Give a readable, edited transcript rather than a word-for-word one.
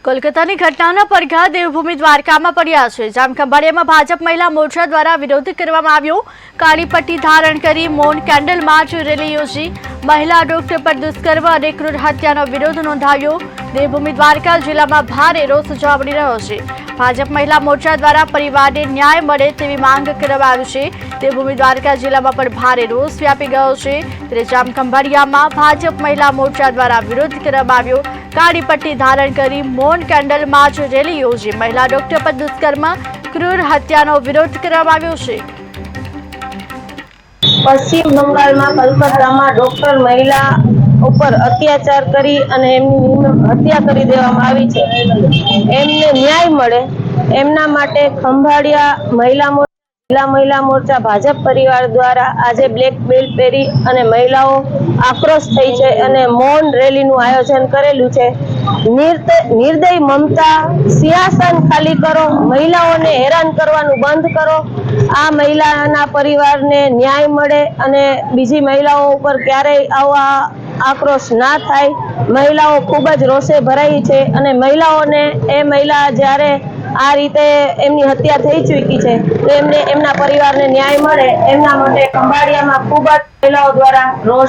કોલકાતાની ઘટનાના પડઘા દેવભૂમિ દ્વારકામાં પડ્યા છે। જામખંભાળિયામાં ભાજપ મહિલા મોરચા દ્વારા વિરોધ કરવામાં આવ્યો। કાળી પટ્ટી ધારણ કરી મૌન કેન્ડલ માર્ચ રેલી યોજી મહિલા ડોક્ટર પર દુષ્કર્મ અને ક્રૂર હત્યાનો વિરોધ નોંધાવ્યો। દેવભૂમિ દ્વારકા જિલ્લામાં ભારે રોષ જોવા મળી રહ્યો છે। ભાજપ મહિલા મોરચા દ્વારા પરિવારને ન્યાય મળે તેવી માંગ કરવામાં આવી છે। દેવભૂમિ દ્વારકા જિલ્લામાં પણ ભારે રોષ વ્યાપી ગયો છે। ત્યારે જામખંભાળિયામાં ભાજપ મહિલા મોરચા દ્વારા વિરોધ કરવામાં આવ્યો। काड़ी पट्टी धारण करी मौन कैंडल मार्च रेली योजी महिला डॉक्टर पर दुष्कर्म क्रूर हत्यानो विरोध करवामां આવ્યો છે। पश्चिम बंगाल में कलकत्ता में डॉक्टर महिला ऊपर अत्याचार करी अने एमनी हत्या करी देवामां आवी छे। एमने न्याय मळे एमना माटे खंभाळिया महिला मोर्चा भाजप परिवार द्वारा आज ब्लेक बेल्ट पहेरी अने महिलाओ आक्रोश थई छे अने मौन रेलीनुं आयोजन करेलुं छे। निर्दयी ममता सिंहासन खाली करो, महिलाओने हैरान करवानुं बंध करो। आ महिलाना परिवारने न्याय मळे अने बीजी महिलाओ पर क्यारेय आवा आक्रोश ना थाय। महिलाओ खूब ज रोषे भराई छे अने महिलाओने ए महिला ज्यारे आ रीते एमनी हत्या थई चूकी छे तो एमने एमना परिवारने न्याय मळे एमना माटे खंभाळियामां खूब ज महिलाओ द्वारा रोष